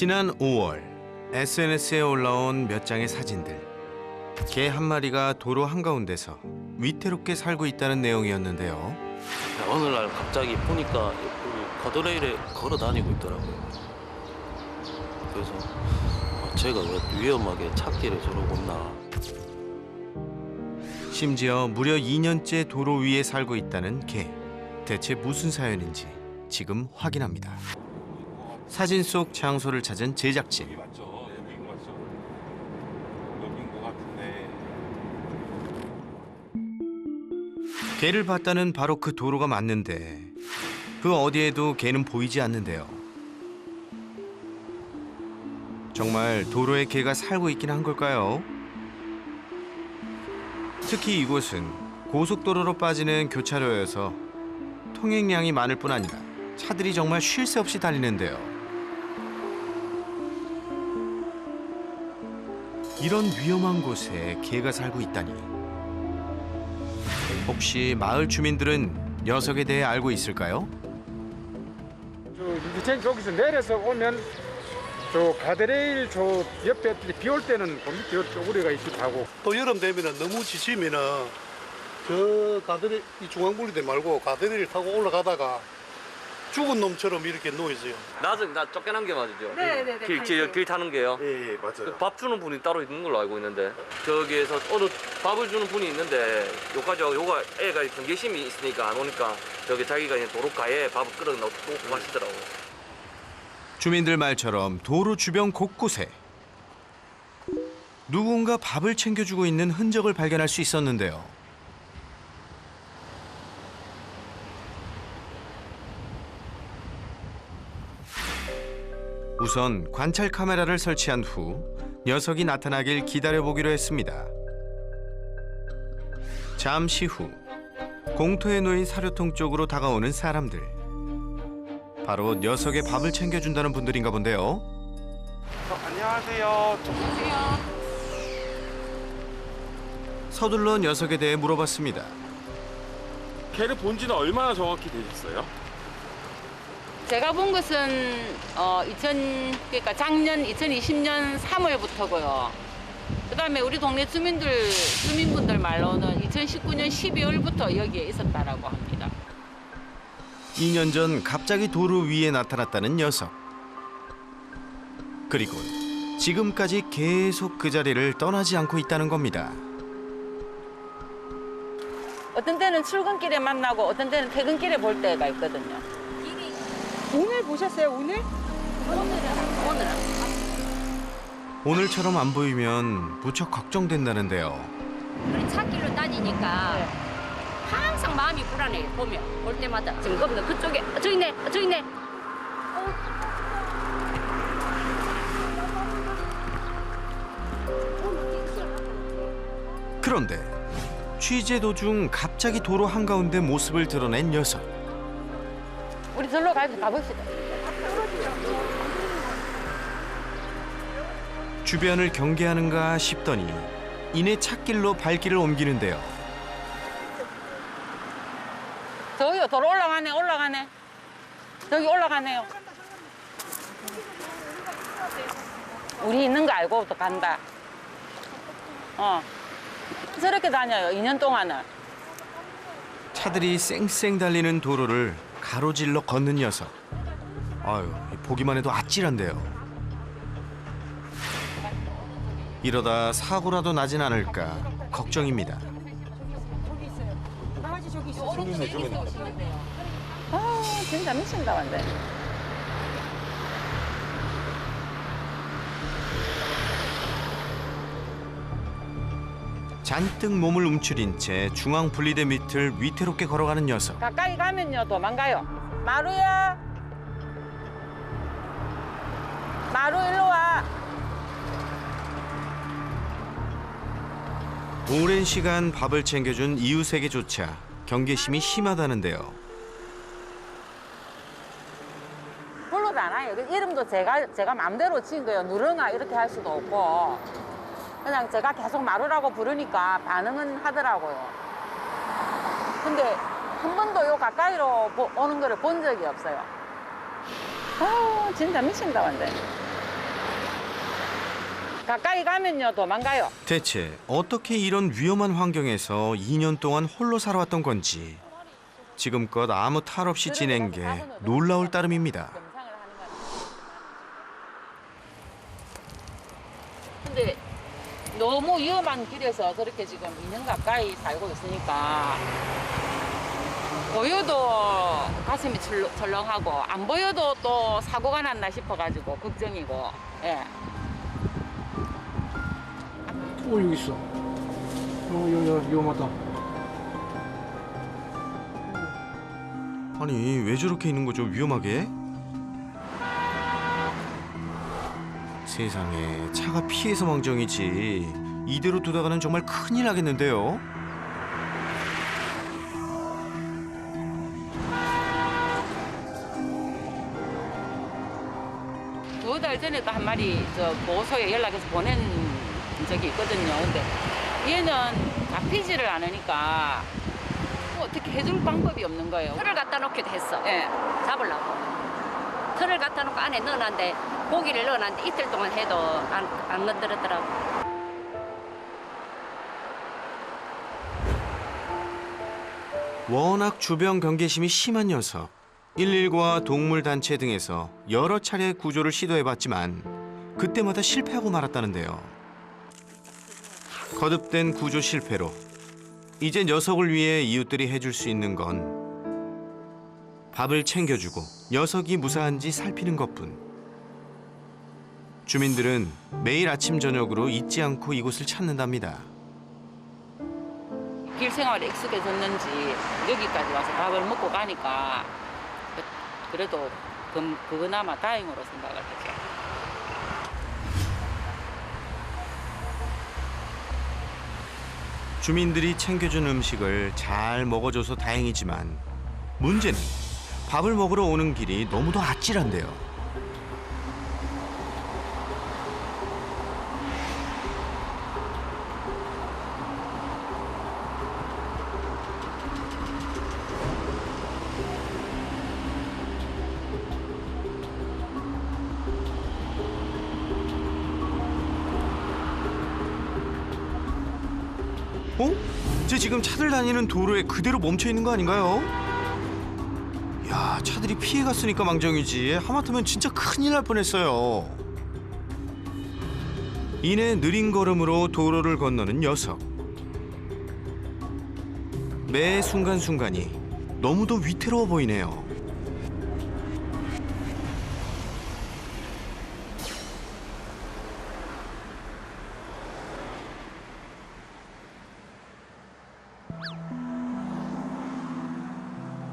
지난 5월 SNS에 올라온 몇 장의 사진들. 개 한 마리가 도로 한가운데서 위태롭게 살고 있다는 내용이었는데요. 어느 날 갑자기 보니까 가드레일에 걸어 다니고 있더라고요. 그래서 제가 왜 위험하게 찾기를 저러고 있나. 심지어 무려 2년째 도로 위에 살고 있다는 개. 대체 무슨 사연인지 지금 확인합니다. 사진 속 장소를 찾은 제작진. 여기 맞죠? 여기인 거 맞죠? 여기인 거 같은데. 개를 봤다는 바로 그 도로가 맞는데 그 어디에도 개는 보이지 않는데요. 정말 도로에 개가 살고 있긴 한 걸까요? 특히 이곳은 고속도로로 빠지는 교차로여서 통행량이 많을 뿐 아니라 차들이 정말 쉴 새 없이 달리는데요. 이런 위험한 곳에 개가 살고 있다니. 혹시 마을 주민들은 녀석에 대해 알고 있을까요? 밑에 저기서 내려서 오면 저 가드레일 저 옆에 비 올 때는 그 밑에 쪼그리가 있기도 또 여름 되면은 너무 지치면은 저 가드레일 이 중앙분리대 말고 가드레일 타고 올라가다가 죽은 놈처럼 이렇게 누워 있어요. 나 쫓겨난 게 맞죠? 네네네. 길 타는 게요. 예, 맞아요. 밥 주는 분이 따로 있는 걸로 알고 있는데 저기에서 어느 밥을 주는 분이 있는데 요가 애가 경계심이 있으니까 안 오니까 저기 자기가 그냥 도로가에 밥을 끓여 놓고 마시더라고요. 주민들 말처럼 도로 주변 곳곳에 누군가 밥을 챙겨주고 있는 흔적을 발견할 수 있었는데요. 우선 관찰 카메라를 설치한 후 녀석이 나타나길 기다려보기로 했습니다. 잠시 후 공터에 놓인 사료통 쪽으로 다가오는 사람들. 바로 녀석의 밥을 챙겨준다는 분들인가 본데요. 안녕하세요. 서둘러 녀석에 대해 물어봤습니다. 개를 본 지는 얼마나 정확히 되셨어요? 제가 본 것은 그러니까 작년 2020년 3월부터고요. 그다음에 우리 동네 주민분들 말로는 2019년 12월부터 여기에 있었다라고 합니다. 2년 전 갑자기 도로 위에 나타났다는 녀석. 그리고 지금까지 계속 그 자리를 떠나지 않고 있다는 겁니다. 어떤 때는 출근길에 만나고 어떤 때는 퇴근길에 볼 때가 있거든요. 오늘 보셨어요, 오늘? 오늘은. 오늘처럼 안 보이면 무척 걱정된다는데요. 우리 찾길로 다니니까 항상 마음이 불안해요. 보면 볼 때마다 지금 없는 그쪽에 저 있네. 그런데 취재 도중 갑자기 도로 한가운데 모습을 드러낸 녀석. 우리 절로 가봅시다. 주변을 경계하는가 싶더니 이내 찻길로 발길을 옮기는데요. 저기요, 도로 올라가네. 저기 올라가네요. 우리 있는 거 알고 또 간다. 저렇게 다녀요, 2년 동안은. 차들이 쌩쌩 달리는 도로를 가로질러 걷는 녀석. 아유, 보기만 해도 아찔한데요. 이러다 사고라도 나진 않을까 걱정입니다. 강아지 저기 있어. 진짜 미친다, 완전. 잔뜩 몸을 움츠린 채 중앙 분리대 밑을 위태롭게 걸어가는 녀석. 가까이 가면요, 도망가요. 마루야. 마루 일로 와. 오랜 시간 밥을 챙겨준 이웃에게조차 경계심이 심하다는데요. 불러도 안 와요. 이름도 제가 마음대로 지은 거예요. 누렁아 이렇게 할 수도 없고. 그냥 제가 계속 마루라고 부르니까 반응은 하더라고요. 근데 한 번도 요 가까이로 오는 거를 본 적이 없어요. 진짜 미친다, 완전. 가까이 가면요 도망가요. 대체 어떻게 이런 위험한 환경에서 2년 동안 홀로 살아왔던 건지 지금껏 아무 탈 없이 지낸 게 놀라울 따름입니다. 근데 너무 위험한 길에서 그렇게 지금 2년 가까이 살고 있으니까 보여도 가슴이 철렁하고 안 보여도 또 사고가 났나 싶어가지고 걱정이고. 예. 여기 있어. 여기 위험하다. 아니 왜 저렇게 있는 거죠? 위험하게? 세상에 차가 피해서 망정이지 이대로 두다가는 정말 큰일 나겠는데요. 2달 전에도 한 마리 저 보호소에 연락해서 보낸 적이 있거든요. 근데 얘는 잡히지를 않으니까 뭐 어떻게 해줄 방법이 없는 거예요. 틀을 갖다 놓기도 했어. 예. 잡으려고. 틀을 갖다 놓고 안에 넣어놨는데 고기를 넣어놨는데 이틀 동안 해도 안 건드렸더라고. 워낙 주변 경계심이 심한 녀석. 119와 동물단체 등에서 여러 차례 구조를 시도해봤지만 그때마다 실패하고 말았다는데요. 거듭된 구조 실패로 이제 녀석을 위해 이웃들이 해줄 수 있는 건 밥을 챙겨주고 녀석이 무사한지 살피는 것뿐. 주민들은 매일 아침 저녁으로 잊지 않고 이곳을 찾는답니다. 길 생활에 익숙해졌는지 여기까지 와서 밥을 먹고 가니까 그래도 그나마 다행으로 생각을 하죠. 주민들이 챙겨준 음식을 잘 먹어줘서 다행이지만 문제는 밥을 먹으러 오는 길이 너무도 아찔한데요. 어? 쟤 지금 차들 다니는 도로에 그대로 멈춰 있는 거 아닌가요? 야, 차들이 피해갔으니까 망정이지 하마터면 진짜 큰일 날 뻔했어요. 이내 느린 걸음으로 도로를 건너는 녀석. 매 순간순간이 너무도 위태로워 보이네요.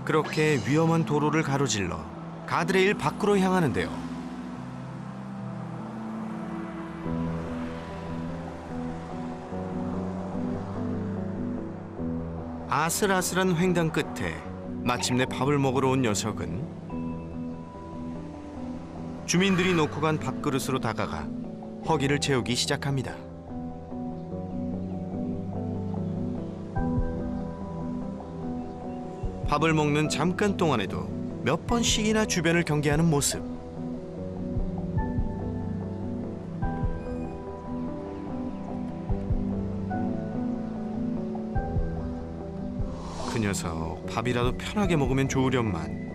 그렇게 위험한 도로를 가로질러 가드레일 밖으로 향하는데요. 아슬아슬한 횡단 끝에 마침내 밥을 먹으러 온 녀석은 주민들이 놓고 간 밥그릇으로 다가가 허기를 채우기 시작합니다. 밥을 먹는 잠깐 동안에도 몇 번씩이나 주변을 경계하는 모습. 그 녀석 밥이라도 편하게 먹으면 좋으련만.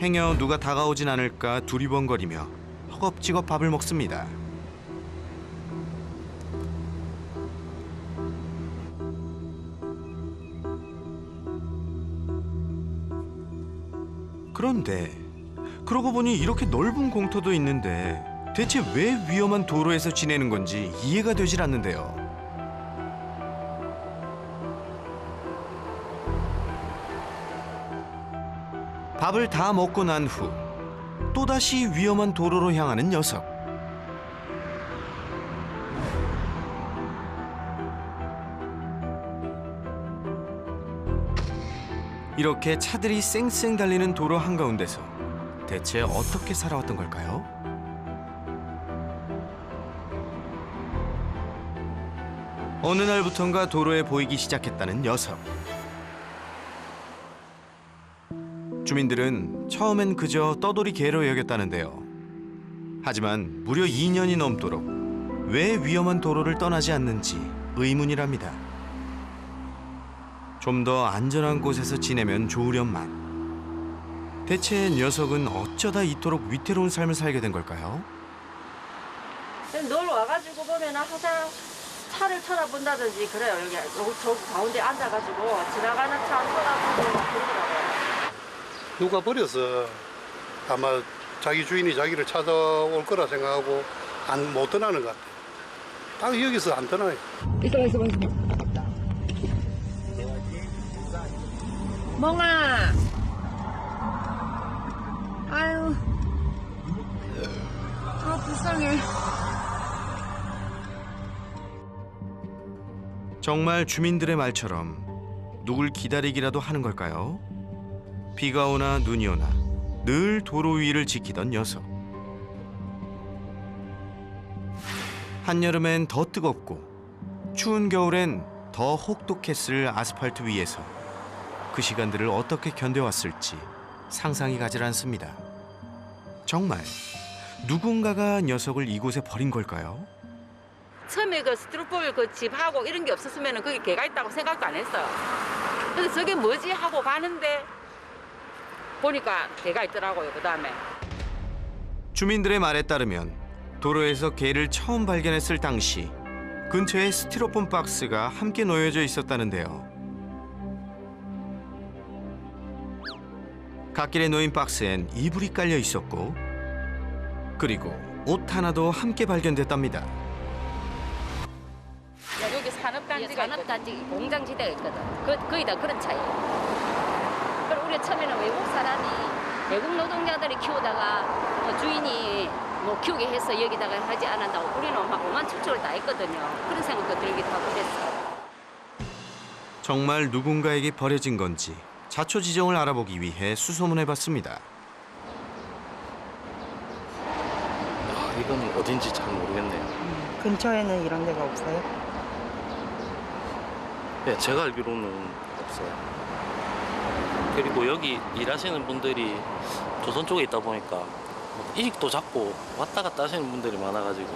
행여 누가 다가오진 않을까 두리번거리며 허겁지겁 밥을 먹습니다. 그런데 그러고 보니 이렇게 넓은 공터도 있는데 대체 왜 위험한 도로에서 지내는 건지 이해가 되질 않는데요. 밥을 다 먹고 난 후 또다시 위험한 도로로 향하는 녀석. 이렇게 차들이 쌩쌩 달리는 도로 한가운데서 대체 어떻게 살아왔던 걸까요? 어느 날부턴가 도로에 보이기 시작했다는 녀석. 주민들은 처음엔 그저 떠돌이 개로 여겼다는데요. 하지만 무려 2년이 넘도록 왜 위험한 도로를 떠나지 않는지 의문이랍니다. 좀 더 안전한 곳에서 지내면 좋으련만 대체 녀석은 어쩌다 이토록 위태로운 삶을 살게 된 걸까요? 늘 와가지고 보면 항상 차를 쳐다본다든지 그래요. 여기 저 가운데 앉아가지고 지나가는 차 쳐다보고 막 그러더라고요. 누가 버려서 아마 자기 주인이 자기를 찾아올 거라 생각하고 못 떠나는 것 같아요. 딱 여기서 안 떠나요. 멍아. 아유. 아, 불쌍해. 정말 주민들의 말처럼 누굴 기다리기라도 하는 걸까요? 비가 오나 눈이 오나 늘 도로 위를 지키던 녀석. 한여름엔 더 뜨겁고 추운 겨울엔 더 혹독했을 아스팔트 위에서 그 시간들을 어떻게 견뎌왔을지 상상이 가질 않습니다. 정말 누군가가 녀석을 이곳에 버린 걸까요? 처음에 그 스티로폼 그 집하고 이런 게 없었으면 거기 개가 있다고 생각도 안 했어요. 근데 저게 뭐지 하고 가는데 보니까 개가 있더라고요. 그 다음에 주민들의 말에 따르면 도로에서 개를 처음 발견했을 당시 근처에 스티로폼 박스가 함께 놓여져 있었다는데요. 갓길에 놓인 박스엔 이불이 깔려 있었고 그리고 옷 하나도 함께 발견됐답니다. 여기 산업단지가 산업단지 공장지대가 있거든. 거의 다 그런 차이에요. 그리고 우리 처음에는 외국 사람이 외국 노동자들이 키우다가 주인이 뭐 키우게 해서 여기다가 하지 않았다고 우리는 막 오만축적을 다 했거든요. 그런 생각도 들기도 하고 그랬어요. 정말 누군가에게 버려진 건지 자초지종을 알아보기 위해 수소문해봤습니다. 이건 어딘지 잘 모르겠네요. 근처에는 이런 데가 없어요? 네, 제가 알기로는 없어요. 그리고 여기 일하시는 분들이 조선 쪽에 있다 보니까 일익도 잡고 왔다 갔다 하시는 분들이 많아가지고.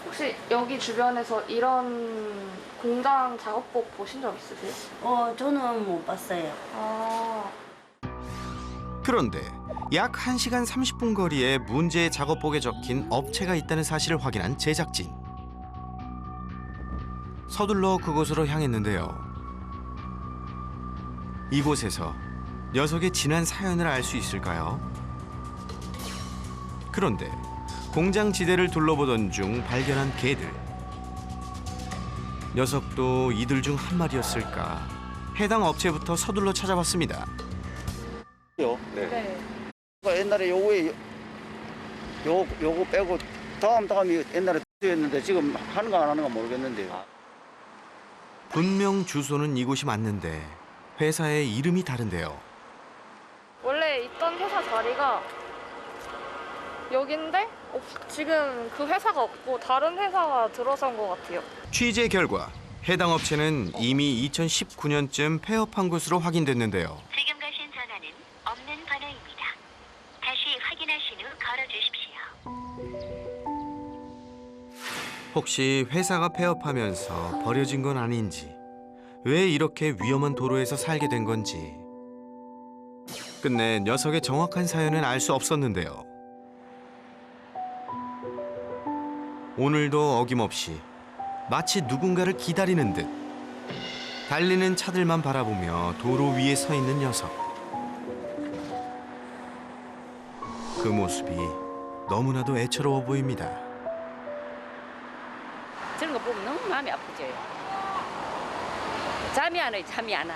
혹시 여기 주변에서 이런 공장 작업복 보신 적 있으세요? 저는 못 봤어요. 그런데 약 1시간 30분 거리에 문제의 작업복에 적힌 업체가 있다는 사실을 확인한 제작진. 서둘러 그곳으로 향했는데요. 이곳에서 녀석의 지난 사연을 알 수 있을까요? 그런데 공장 지대를 둘러보던 중 발견한 개들. 녀석도 이들 중 한 마리였을까? 해당 업체부터 서둘러 찾아봤습니다. 네. 옛날에 요거 빼고 다음이 옛날에 였는데 지금 하는가 안 하는가 모르겠는데요. 분명 주소는 이곳이 맞는데 회사의 이름이 다른데요. 원래 있던 회사 자리가 여긴데 지금 그 회사가 없고 다른 회사가 들어선 것 같아요. 취재 결과 해당 업체는 이미 2019년쯤 폐업한 것으로 확인됐는데요. 지금 가신 전화는 없는 번호입니다. 다시 확인하신 후 걸어주십시오. 혹시 회사가 폐업하면서 버려진 건 아닌지, 왜 이렇게 위험한 도로에서 살게 된 건지. 끝내 녀석의 정확한 사연은 알 수 없었는데요. 오늘도 어김없이 마치 누군가를 기다리는 듯 달리는 차들만 바라보며 도로 위에 서 있는 녀석. 그 모습이 너무나도 애처로워 보입니다. 저런 거 보면 너무 마음이 아프죠. 잠이 안 와요, 잠이 안 와.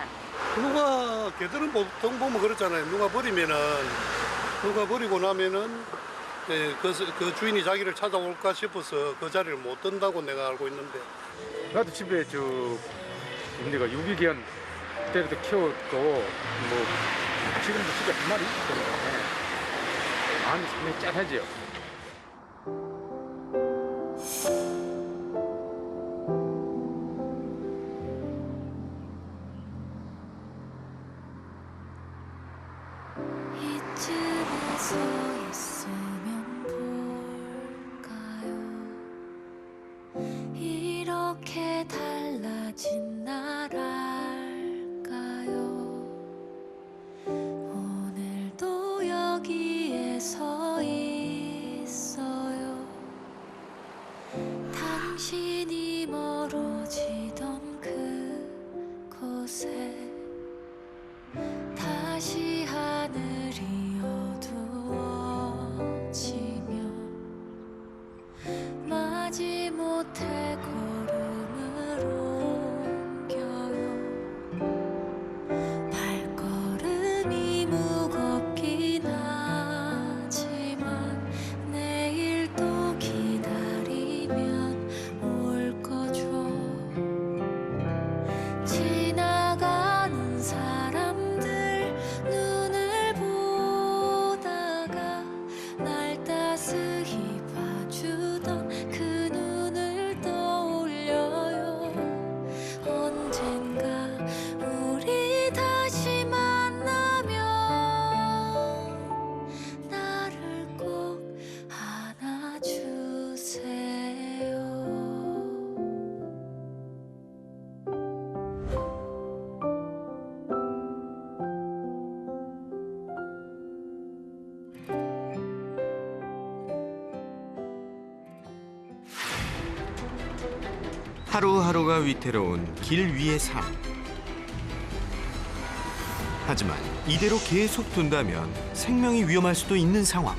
누가 개들은 보통 보면 그렇잖아요. 누가 버리고 나면은 그 주인이 자기를 찾아올까 싶어서 그 자리를 못 뜬다고 내가 알고 있는데. 나도 집에 우리가 유기견 때부터 키웠고 뭐 지금도 집에 한 마리 있거든요. 마음이 상당히 짠하지요. 이쯤에서 있으면 볼 마음이 무겁긴 하지만 내일 또 기다리면 올 거죠. 지나가는 사람들 눈을 보다가 날 따스히 봐주던 그 눈을 떠올려요. 언젠가 우리 다시 만나면 나를 꼭 안아주세요. 하루하루가 위태로운 길 위의 삶. 하지만 이대로 계속 둔다면 생명이 위험할 수도 있는 상황.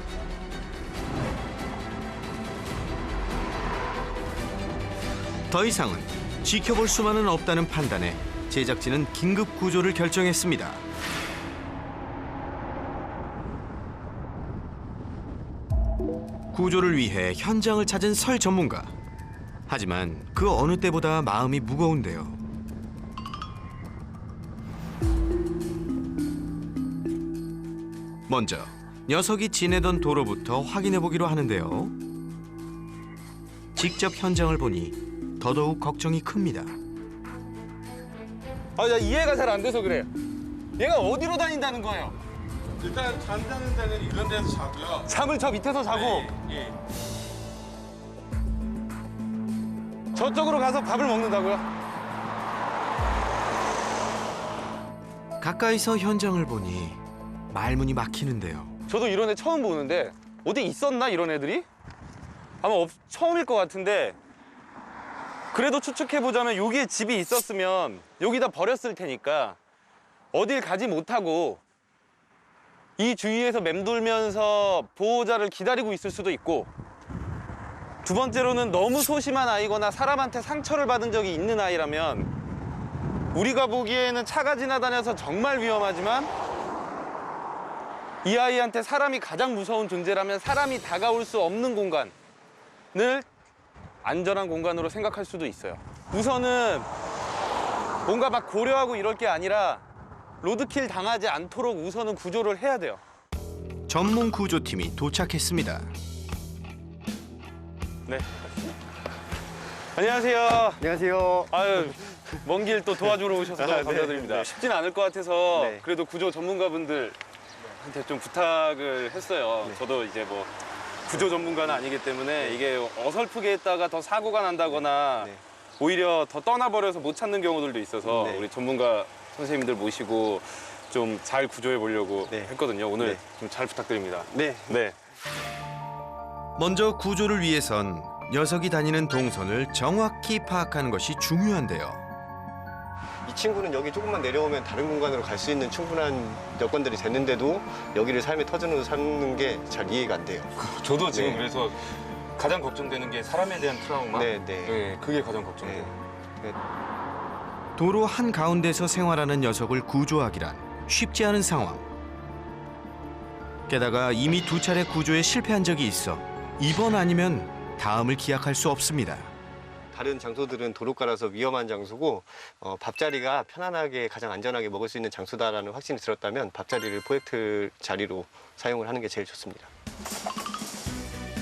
더 이상은 지켜볼 수만은 없다는 판단에 제작진은 긴급 구조를 결정했습니다. 구조를 위해 현장을 찾은 설 전문가. 하지만 그 어느 때보다 마음이 무거운데요. 먼저 녀석이 지내던 도로부터 확인해 보기로 하는데요. 직접 현장을 보니 더더욱 걱정이 큽니다. 나 이해가 잘 안 돼서 그래. 얘가 어디로 다닌다는 거예요? 일단 잠자는 데는 이런 데서 자고요. 잠을 저 밑에서 자고 예. 저쪽으로 가서 밥을 먹는다고요? 가까이서 현장을 보니 말문이 막히는데요. 저도 이런 애 처음 보는데 어디 있었나 이런 애들이? 아마 처음일 것 같은데 그래도 추측해보자면 여기에 집이 있었으면 여기다 버렸을 테니까 어딜 가지 못하고 이 주위에서 맴돌면서 보호자를 기다리고 있을 수도 있고 두 번째로는 너무 소심한 아이거나 사람한테 상처를 받은 적이 있는 아이라면 우리가 보기에는 차가 지나다녀서 정말 위험하지만 이 아이한테 사람이 가장 무서운 존재라면 사람이 다가올 수 없는 공간을 안전한 공간으로 생각할 수도 있어요. 우선은 뭔가 막 고려하고 이럴 게 아니라 로드킬 당하지 않도록 우선은 구조를 해야 돼요. 전문 구조팀이 도착했습니다. 네. 안녕하세요. 안녕하세요. 아유, 먼 길 또 도와주러 오셔서 너무 감사드립니다. 네. 쉽진 않을 것 같아서 네. 그래도 구조 전문가분들한테 좀 부탁을 했어요. 네. 저도 이제 뭐 구조 전문가는 아니기 때문에 이게 어설프게 했다가 더 사고가 난다거나 네. 오히려 더 떠나버려서 못 찾는 경우들도 있어서 네. 우리 전문가 선생님들 모시고 좀 잘 구조해 보려고 네. 했거든요. 오늘 네. 좀 잘 부탁드립니다. 네. 네. 먼저 구조를 위해선 녀석이 다니는 동선을 정확히 파악하는 것이 중요한데요. 이 친구는 여기 조금만 내려오면 다른 공간으로 갈 수 있는 충분한 여건들이 됐는데도 여기를 삶의 터전으로 삼는 게 잘 이해가 안 돼요. 저도 지금 네. 그래서 가장 걱정되는 게 사람에 대한 트라우마. 네. 네, 그게 가장 걱정돼요. 네. 도로 한가운데서 생활하는 녀석을 구조하기란 쉽지 않은 상황. 게다가 이미 2차례 구조에 실패한 적이 있어 이번 아니면 다음을 기약할 수 없습니다. 다른 장소들은 도로가라서 위험한 장소고 밥자리가 편안하게 가장 안전하게 먹을 수 있는 장소다라는 확신이 들었다면 밥자리를 프로젝트 자리로 사용을 하는 게 제일 좋습니다.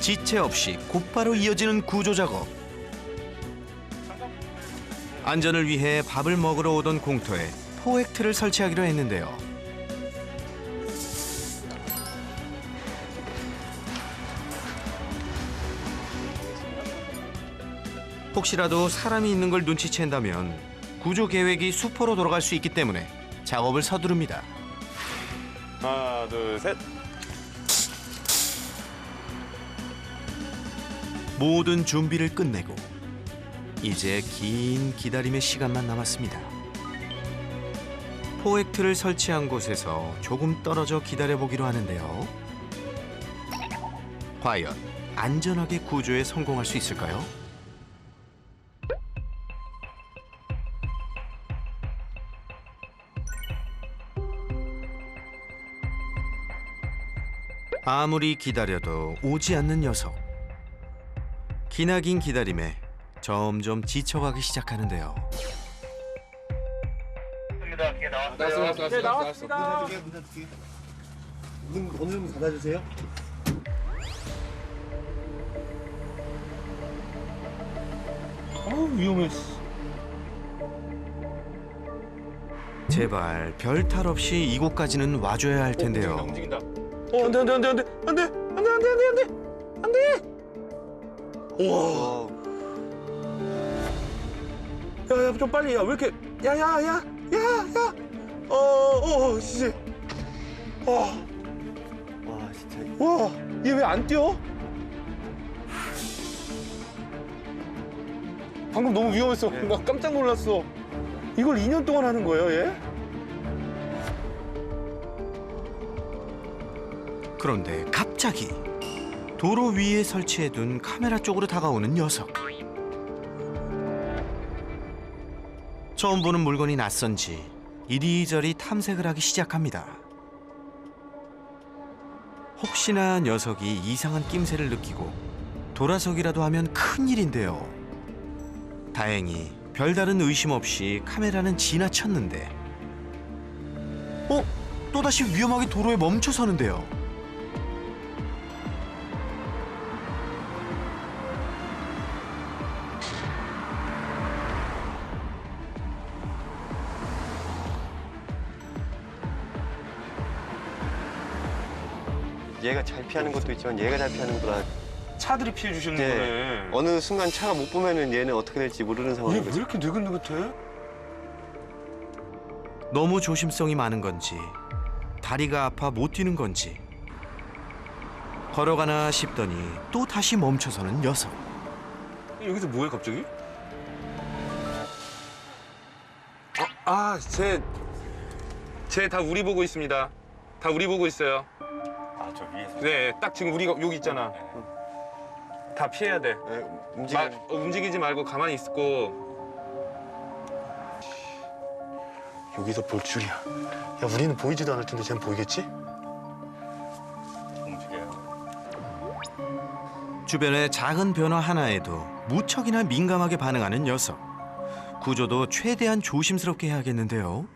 지체 없이 곧바로 이어지는 구조 작업. 안전을 위해 밥을 먹으러 오던 공터에 포획틀을 설치하기로 했는데요. 혹시라도 사람이 있는 걸 눈치챈다면 구조 계획이 수포로 돌아갈 수 있기 때문에 작업을 서두릅니다. 하나, 둘, 셋. 모든 준비를 끝내고 이제 긴 기다림의 시간만 남았습니다. 포획틀을 설치한 곳에서 조금 떨어져 기다려보기로 하는데요. 과연 안전하게 구조에 성공할 수 있을까요? 아무리 기다려도 오지 않는 녀석. 기나긴 기다림에 점점 지쳐가기 시작하는데요. 나왔습니다. 오늘 좀 닫아주세요. 위험해. 제발 별탈 없이 이곳까지는 와줘야 할 텐데요. 움직인다. 안돼. 우와. 야야 좀 빨리. 야 왜 이렇게? 야야야. 진짜. 와 진짜. 와, 얘 왜 안 뛰어? 방금 너무 위험했어. 나 깜짝 놀랐어. 이걸 2년 동안 하는 거예요, 얘? 그런데 갑자기 도로 위에 설치해둔 카메라 쪽으로 다가오는 녀석. 처음 보는 물건이 낯선지 이리저리 탐색을 하기 시작합니다. 혹시나 녀석이 이상한 낌새를 느끼고 돌아서기라도 하면 큰일인데요. 다행히 별다른 의심 없이 카메라는 지나쳤는데 또다시 위험하게 도로에 멈춰서는데요. 얘가 잘 피하는 것도 있지만 얘가 잘 피하는 것보다 차들이 피해 주시는 거네. 어느 순간 차가 못 보면은 얘는 어떻게 될지 모르는 상황인 얘 왜 거죠. 이렇게 느긋느긋해? 너무 조심성이 많은 건지 다리가 아파 못 뛰는 건지 걸어가나 싶더니 또 다시 멈춰서는 녀석. 여기서 뭐해 갑자기? 쟤 다 우리 보고 있습니다. 다 우리 보고 있어요. 아, 저 위에서. 네, 딱 지금 우리가 여기 있잖아. 다 피해야 돼. 움직이지 말고 가만히 있고. 여기서 볼 줄이야. 야, 우리는 보이지도 않을 텐데 쟤는 보이겠지? 움직여요. 주변의 작은 변화 하나에도 무척이나 민감하게 반응하는 녀석. 구조도 최대한 조심스럽게 해야겠는데요.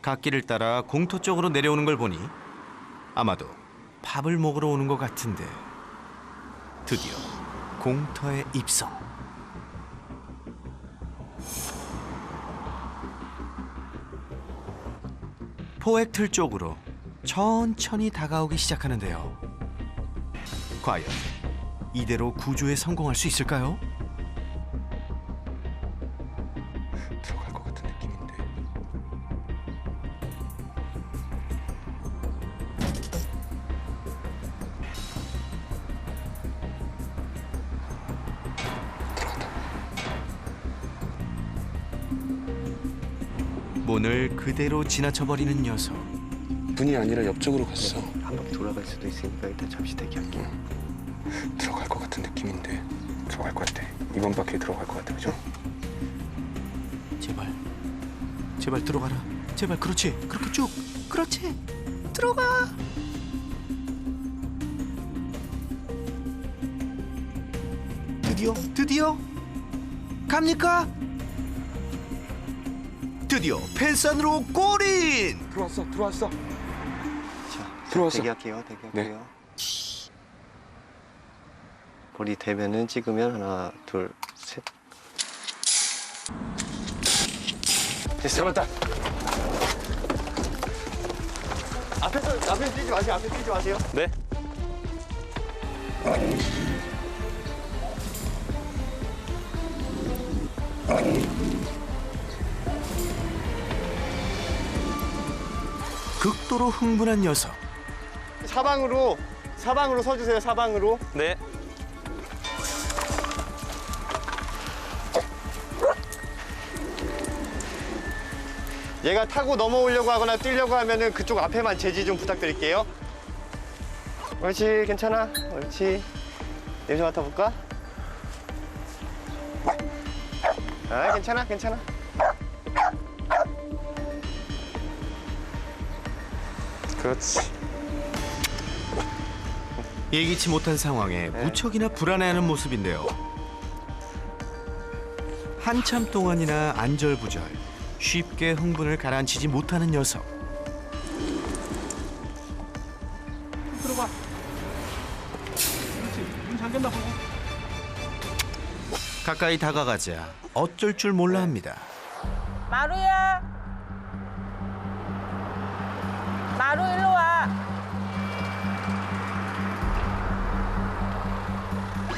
갓길을 따라 공터 쪽으로 내려오는 걸 보니 아마도 밥을 먹으러 오는 것 같은데 드디어 공터에 입성. 포획틀 쪽으로 천천히 다가오기 시작하는데요. 과연 이대로 구조에 성공할 수 있을까요? 들어갈 것 같은 느낌인데. 문을 그대로 지나쳐버리는 녀석. 문이 아니라 옆쪽으로 갔어. 한 바퀴 돌아갈 수도 있으니까 일단 잠시 대기할게요. 들어갈 것 같은 느낌인데. 들어갈 것 같아. 이번 바퀴에 들어갈 것 같아, 그죠? 제발 들어가라. 제발. 그렇지. 그렇게 쭉. 그렇지. 들어가. 드디어 갑니까? 드디어 펜스 안으로 골인. 들어왔어. 자, 들어왔어. 대기할게요. 네. 볼이 되면은 찍으면 하나, 둘, 셋. 됐어, 잡았다. 앞에 뛰지 마세요. 네. 극도로 흥분한 녀석. 사방으로 서주세요. 사방으로. 네. 얘가 타고 넘어오려고 하거나 뛰려고 하면은 그쪽 앞에만 제지 좀 부탁드릴게요. 옳지, 괜찮아. 옳지. 냄새 맡아볼까? 괜찮아. 그렇지. 예기치 못한 상황에 무척이나 불안해하는 모습인데요. 한참 동안이나 안절부절, 쉽게 흥분을 가라앉히지 못하는 녀석. 들어봐. 그렇지. 문 잠겼나 보고. 가까이 다가가자 어쩔 줄 몰라 합니다. 마루야. 마루 일로 와.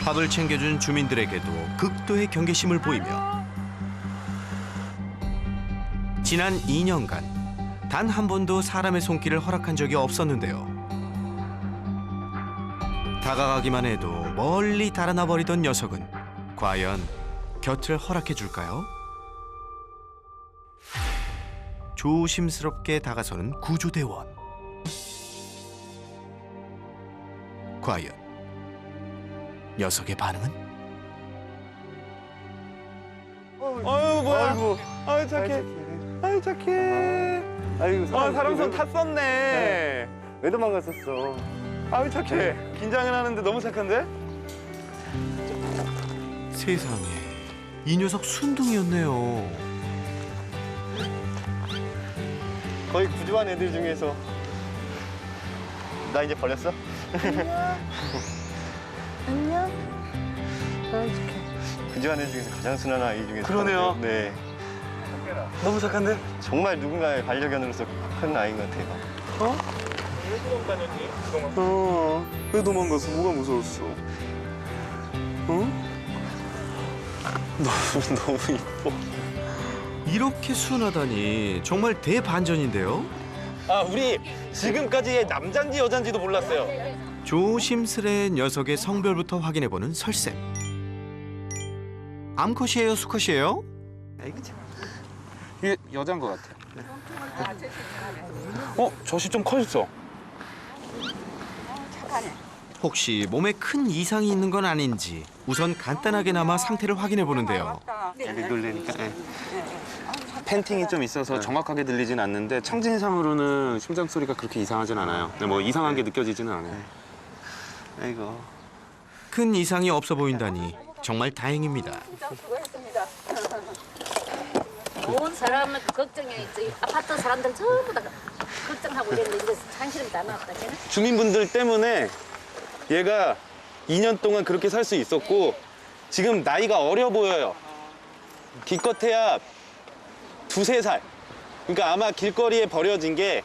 밥을 챙겨준 주민들에게도 극도의 경계심을 보이며 지난 2년간 단 한 번도 사람의 손길을 허락한 적이 없었는데요. 다가가기만 해도 멀리 달아나 버리던 녀석은 과연 곁을 허락해 줄까요? 조심스럽게 다가서는 구조대원. 과연 녀석의 반응은? 아유 뭐야? 아이고. 아유 착해. 아유 착해. 아이고 사람 손 탔었네. 왜 도망갔었어? 아유 착해. 긴장을 하는데 너무 착한데? 세상에 이 녀석 순둥이였네요. 거의 구조한 애들 중에서 나 이제 버렸어? 안녕. 구조한 애들 중에서 가장 순한 아이 중에서 그러네요. 네. 너무 착한데? 정말 누군가의 반려견으로서 큰 아이인 것 같아요. 어? 왜 도망갔어? 뭐가 무서웠어? 어? 너무 이뻐. 이렇게 순하다니 정말 대반전인데요. 아, 우리 지금까지 남잔지 여잔지도 몰랐어요. 조심스레 녀석의 성별부터 확인해보는 설쌤. 암컷이에요, 수컷이에요? 이게 여자인 것 같아. 젖이 좀 커졌어. 혹시 몸에 큰 이상이 있는 건 아닌지 우선 간단하게나마 상태를 확인해보는데요. 놀래니까. 팬팅이 좀 있어서 정확하게 들리진 않는데 청진상으로는 심장 소리가 그렇게 이상하진 않아요. 근데 뭐 이상한 게 느껴지지는 않아요. 아이고. 큰 이상이 없어 보인다니 정말 다행입니다. 온 사람은 걱정해. 아파트 사람들 전부 다 걱정하고 이랬는데 이제 한시름 다 나왔다. 쟤는? 주민분들 때문에 얘가 2년 동안 그렇게 살 수 있었고 지금 나이가 어려 보여요. 기껏해야 2~3살. 그러니까 아마 길거리에 버려진 게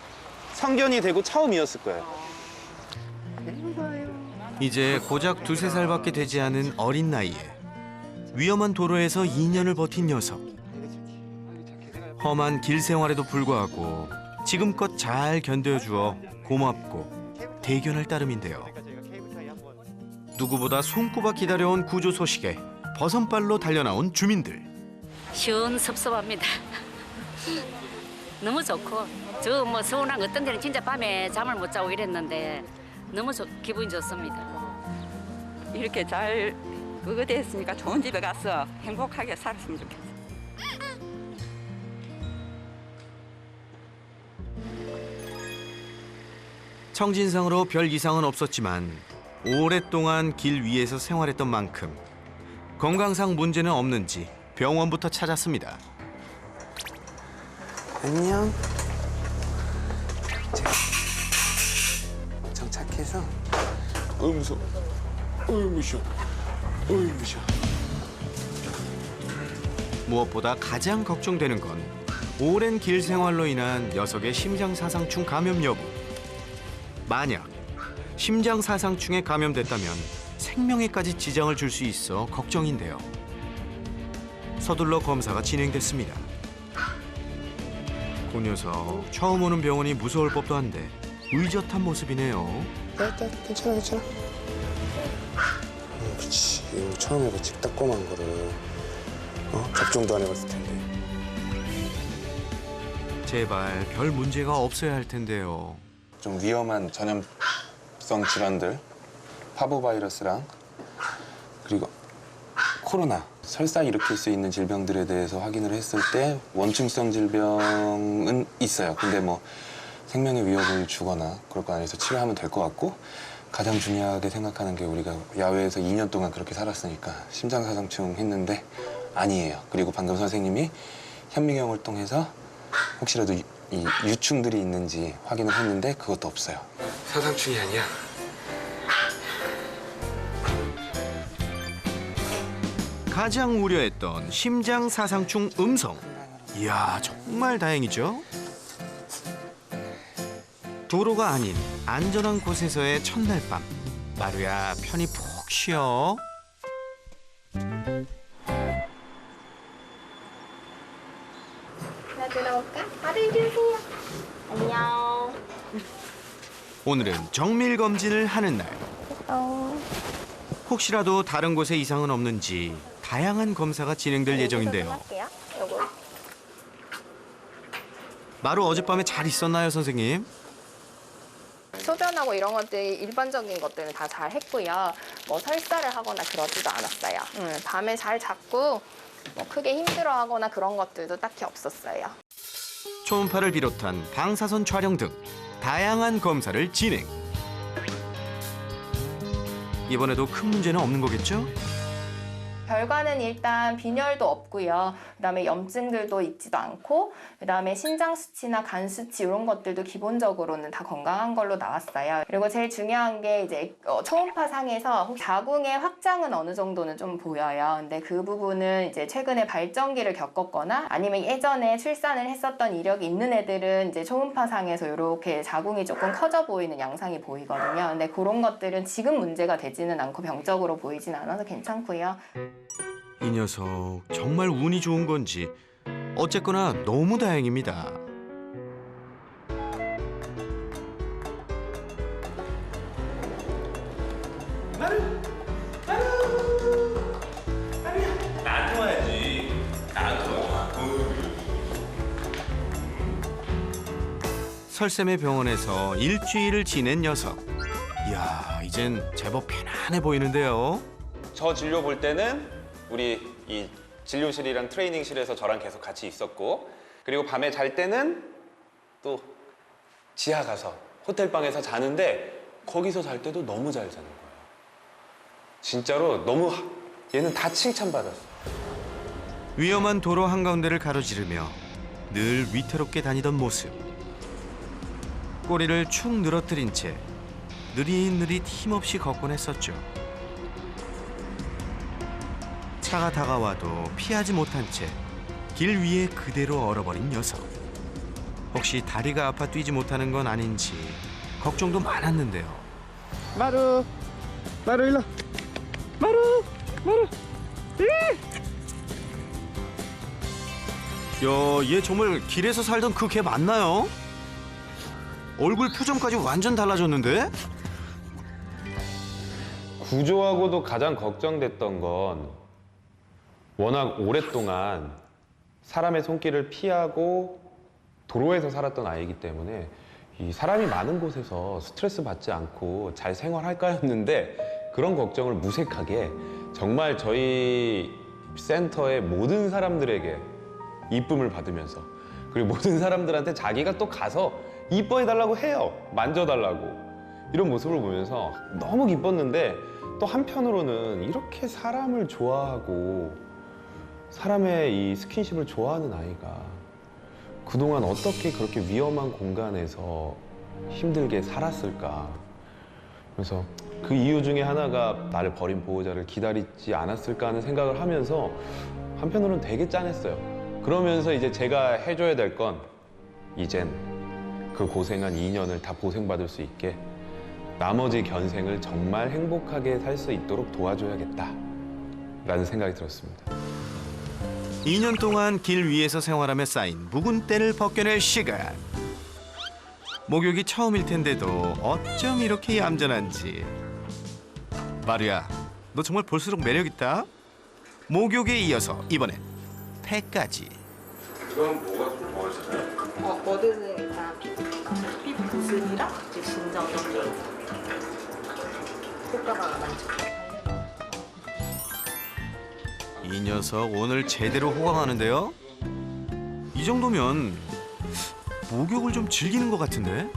성견이 되고 처음이었을 거예요. 이제 고작 2~3살밖에 되지 않은 어린 나이에 위험한 도로에서 2년을 버틴 녀석. 험한 길 생활에도 불구하고 지금껏 잘 견뎌주어 고맙고 대견할 따름인데요. 누구보다 손꼽아 기다려온 구조 소식에 버선발로 달려나온 주민들. 시원섭섭합니다. 너무 좋고 저 뭐 서운한 어떤 데는 진짜 밤에 잠을 못 자고 이랬는데 너무 기분이 좋습니다. 이렇게 잘 그거 됐으니까 좋은 집에 가서 행복하게 살았으면 좋겠어요. 청진상으로 별 이상은 없었지만 오랫동안 길 위에서 생활했던 만큼 건강상 문제는 없는지 병원부터 찾았습니다. 안녕. 엄청 착해서. 무서워. 무서워. 무서워. 무엇보다 가장 걱정되는 건 오랜 길 생활로 인한 녀석의 심장사상충 감염 여부. 만약 심장사상충에 감염됐다면 생명에까지 지장을 줄 수 있어 걱정인데요. 서둘러 검사가 진행됐습니다. 그 녀석 처음 오는 병원이 무서울 법도 한데 의젓한 모습이네요. 괜찮아. 그렇지. 이거 처음 해봤지. 따끔한 거를. 접종도 안 해봤을 텐데. 제발 별 문제가 없어야 할 텐데요. 좀 위험한 전염성 질환들, 파보바이러스랑 그리고 코로나, 설사 일으킬 수 있는 질병들에 대해서 확인을 했을 때 원충성 질병은 있어요. 근데 뭐 생명의 위협을 주거나 그럴 거 아니어서 치료하면 될 것 같고 가장 중요하게 생각하는 게 우리가 야외에서 2년 동안 그렇게 살았으니까 심장사상충 했는데 아니에요. 그리고 방금 선생님이 현미경을 통해서 혹시라도 이 유충들이 있는지 확인을 했는데 그것도 없어요. 사상충이 아니야. 가장 우려했던 심장 사상충 음성. 이야, 정말 다행이죠. 도로가 아닌 안전한 곳에서의 첫날 밤. 마루야, 편히 푹 쉬어. 나 들어올까? 말을 주세요. 안녕. 오늘은 정밀 검진을 하는 날. 혹시라도 다른 곳에 이상은 없는지 다양한 검사가 진행될 예정인데요. 할게요. 요거. 마루 어젯밤에 잘 있었나요, 선생님? 소변하고 이런 것들이 일반적인 것들은 다 잘 했고요. 뭐 설사를 하거나 그러지도 않았어요. 밤에 잘 잤고 뭐 크게 힘들어하거나 그런 것들도 딱히 없었어요. 초음파를 비롯한 방사선 촬영 등 다양한 검사를 진행. 이번에도 큰 문제는 없는 거겠죠? 결과는 일단 빈혈도 없고요. 그다음에 염증들도 있지도 않고 그다음에 신장 수치나 간 수치 이런 것들도 기본적으로는 다 건강한 걸로 나왔어요. 그리고 제일 중요한 게 이제 초음파 상에서 자궁의 확장은 어느 정도는 좀 보여요. 근데 그 부분은 이제 최근에 발정기를 겪었거나 아니면 예전에 출산을 했었던 이력이 있는 애들은 이제 초음파 상에서 이렇게 자궁이 조금 커져 보이는 양상이 보이거든요. 근데 그런 것들은 지금 문제가 되지는 않고 병적으로 보이진 않아서 괜찮고요. 이 녀석 정말 운이 좋은 건지 어쨌거나 너무 다행입니다. 나한테 와야지. 나한테 와. 설샘의 병원에서 일주일을 지낸 녀석. 이야, 이젠 제법 편안해 보이는데요. 저 진료 볼 때는 우리 이 진료실이랑 트레이닝실에서 저랑 계속 같이 있었고 그리고 밤에 잘 때는 또 지하 가서 호텔방에서 자는데 거기서 잘 때도 너무 잘 자는 거예요. 진짜로 너무 얘는 다 칭찬받았어. 위험한 도로 한가운데를 가로지르며 늘 위태롭게 다니던 모습. 꼬리를 축 늘어뜨린 채 느릿느릿 힘없이 걷곤 했었죠. 차가 다가와도 피하지 못한 채 길 위에 그대로 얼어버린 녀석. 혹시 다리가 아파 뛰지 못하는 건 아닌지 걱정도 많았는데요. 마루 일로. 마루. 야, 얘 정말 길에서 살던 그 개 맞나요? 얼굴 표정까지 완전 달라졌는데? 구조하고도 가장 걱정됐던 건 워낙 오랫동안 사람의 손길을 피하고 도로에서 살았던 아이이기 때문에 이 사람이 많은 곳에서 스트레스 받지 않고 잘 생활할까였는데 그런 걱정을 무색하게 정말 저희 센터의 모든 사람들에게 이쁨을 받으면서 그리고 모든 사람들한테 자기가 또 가서 이뻐해달라고 해요. 만져달라고. 이런 모습을 보면서 너무 기뻤는데 또 한편으로는 이렇게 사람을 좋아하고 사람의 이 스킨십을 좋아하는 아이가 그동안 어떻게 그렇게 위험한 공간에서 힘들게 살았을까. 그래서 그 이유 중에 하나가 나를 버린 보호자를 기다리지 않았을까 하는 생각을 하면서 한편으로는 되게 짠했어요. 그러면서 이제 제가 해줘야 될 건 이젠 그 고생한 2년을 다 보생받을 수 있게 나머지 견생을 정말 행복하게 살 수 있도록 도와줘야겠다 라는 생각이 들었습니다. 2년 동안 길 위에서 생활하며 쌓인 묵은 때를 벗겨낼 시간. 목욕이 처음일 텐데도 어쩜 이렇게 얌전한지. 마루야, 너 정말 볼수록 매력있다. 목욕에 이어서 이번엔 폐까지. 이건 뭐가 좀 좋아하시나요? 뭐든 일단 피부 보습이랑 이제 진정 효과가 많죠. 이 녀석 오늘 제대로 호강하는데요. 이 정도면 목욕을 좀 즐기는 것 같은데?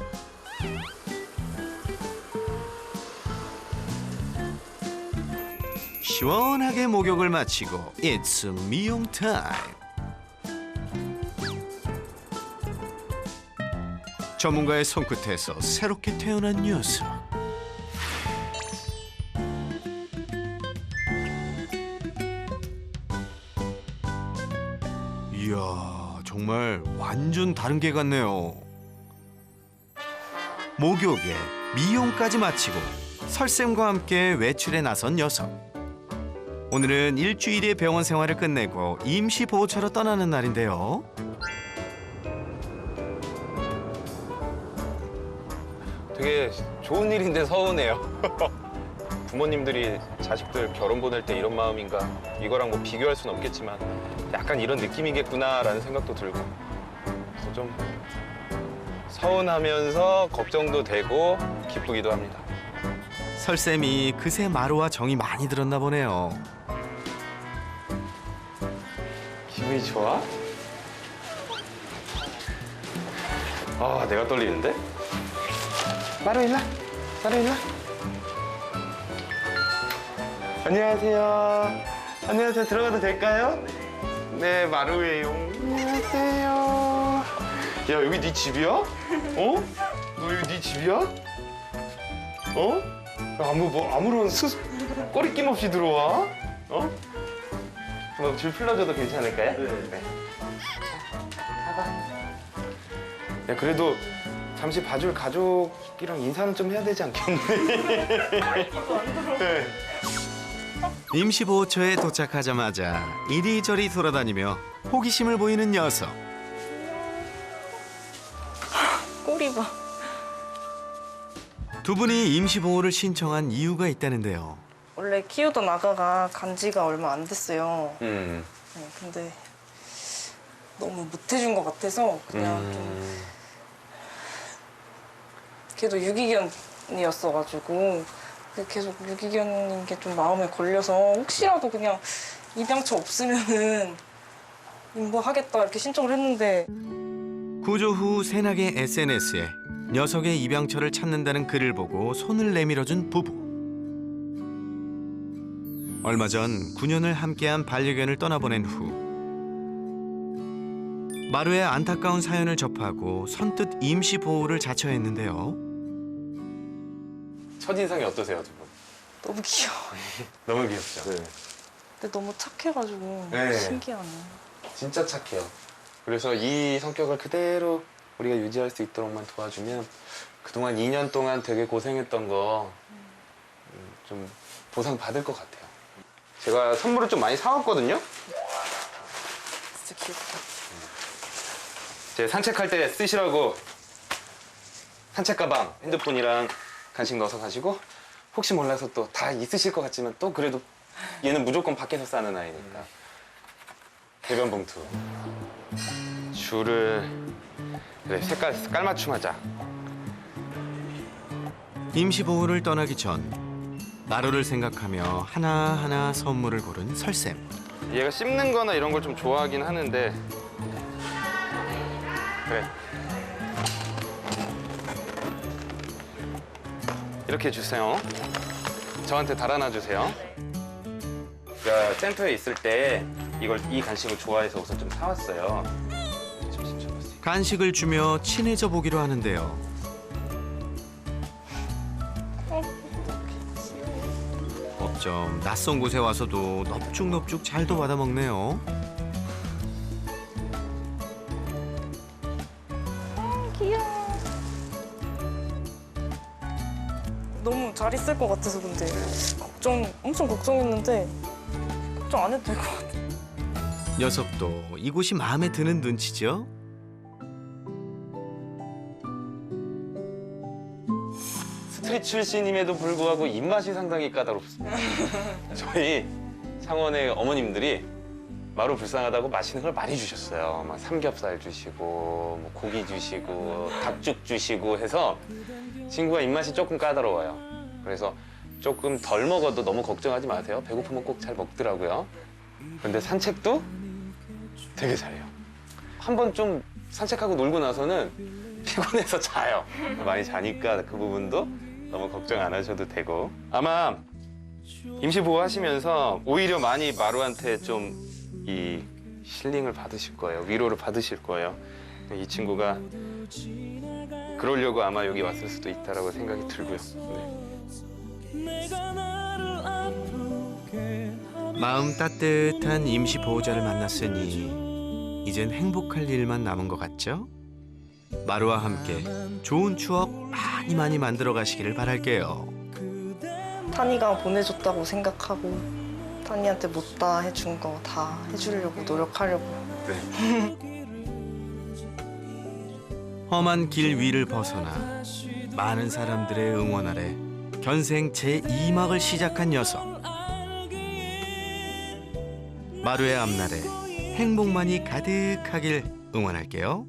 시원하게 목욕을 마치고 It's 미용 타임. 전문가의 손끝에서 새롭게 태어난 녀석. 이야, 정말 완전 다른 개 같네요. 목욕에 미용까지 마치고 설쌤과 함께 외출에 나선 녀석. 오늘은 일주일의 병원 생활을 끝내고 임시 보호처로 떠나는 날인데요. 되게 좋은 일인데 서운해요. 부모님들이 자식들 결혼 보낼 때 이런 마음인가, 이거랑 뭐 비교할 순 없겠지만 약간 이런 느낌이겠구나라는 생각도 들고, 그래서 좀 서운하면서 걱정도 되고 기쁘기도 합니다. 설쌤이 그새 마루와 정이 많이 들었나 보네요. 기분이 좋아? 아, 내가 떨리는데? 마루 일라, 마루 일라. 안녕하세요. 안녕하세요. 들어가도 될까요? 네, 마루예요. 안녕하세요. 야, 여기 네 집이야? 어? 너 여기 네 집이야? 어? 아무런 꼬리낌 없이 들어와? 어? 뭐 줄 풀러줘도 괜찮을까요? 네. 가봐. 야, 그래도 잠시 봐줄 가족이랑 인사는 좀 해야 되지 않겠니? 네. 임시 보호처에 도착하자마자 이리저리 돌아다니며 호기심을 보이는 녀석. 꼬리 봐. 두 분이 임시 보호를 신청한 이유가 있다는데요. 원래 키우던 아가가 간 지가 얼마 안 됐어요. 네, 근데 너무 못해준 것 같아서 그냥 좀 걔도 유기견이었어가지고 계속 유기견인 게 좀 마음에 걸려서 혹시라도 그냥 입양처 없으면은 인부하겠다 이렇게 신청을 했는데 구조 후 새나게 SNS에 녀석의 입양처를 찾는다는 글을 보고 손을 내밀어준 부부. 얼마 전 9년을 함께한 반려견을 떠나보낸 후 마루의 안타까운 사연을 접하고 선뜻 임시 보호를 자처했는데요. 첫인상이 어떠세요, 두 분? 너무 귀여워. 너무 귀엽죠? 네. 근데 너무 착해가지고 네. 신기하네. 진짜 착해요. 그래서 이 성격을 그대로 우리가 유지할 수 있도록만 도와주면 그동안 2년 동안 되게 고생했던 거 좀 보상 받을 것 같아요. 제가 선물을 좀 많이 사왔거든요. 진짜 귀엽다. 제 산책할 때 쓰시라고 산책 가방, 핸드폰이랑 간식 넣어서 가시고, 혹시 몰라서 또 다 있으실 것 같지만 또 그래도 얘는 무조건 밖에서 싸는 아이니까 대변 봉투, 줄을 그래 색깔 깔맞춤하자. 임시 보호를 떠나기 전 마루를 생각하며 하나하나 선물을 고른 설쌤. 얘가 씹는 거나 이런 걸 좀 좋아하긴 하는데, 그래 이렇게 주세요. 저한테 달아놔 주세요. 제가 센터에 있을 때 이 간식을 좋아해서 우선 좀 사왔어요. 좀 신청했어요. 간식을 주며 친해져 보기로 하는데요. 어쩜 낯선 곳에 와서도 넙죽넙죽 잘도 받아먹네요. 귀여워. 너무 잘 있을 것 같아서 근데 엄청 걱정했는데 걱정 안 해도 될 것 같아. 녀석도 이곳이 마음에 드는 눈치죠? 스트릿 출신임에도 불구하고 입맛이 상당히 까다롭습니다. 저희 상원의 어머님들이 마루 불쌍하다고 맛있는 걸 많이 주셨어요. 막 삼겹살 주시고, 뭐 고기 주시고, 닭죽 주시고 해서 친구가 입맛이 조금 까다로워요. 그래서 조금 덜 먹어도 너무 걱정하지 마세요. 배고프면 꼭 잘 먹더라고요. 근데 산책도 되게 잘해요. 한번 좀 산책하고 놀고 나서는 피곤해서 자요. 많이 자니까 그 부분도 너무 걱정 안 하셔도 되고. 아마 임시보호하시면서 오히려 많이 마루한테 좀 이 힐링을 받으실 거예요. 위로를 받으실 거예요. 이 친구가 그러려고 아마 여기 왔을 수도 있다라고 생각이 들고요. 네. 마음 따뜻한 임시보호자를 만났으니 이젠 행복할 일만 남은 것 같죠? 마루와 함께 좋은 추억 많이 만들어 가시기를 바랄게요. 탄이가 보내줬다고 생각하고 탄이한테 못다 해준 거 다 해주려고 노력하려고. 험한 길 위를 벗어나 많은 사람들의 응원 아래 견생 제2막을 시작한 녀석. 마루의 앞날에 행복만이 가득하길 응원할게요.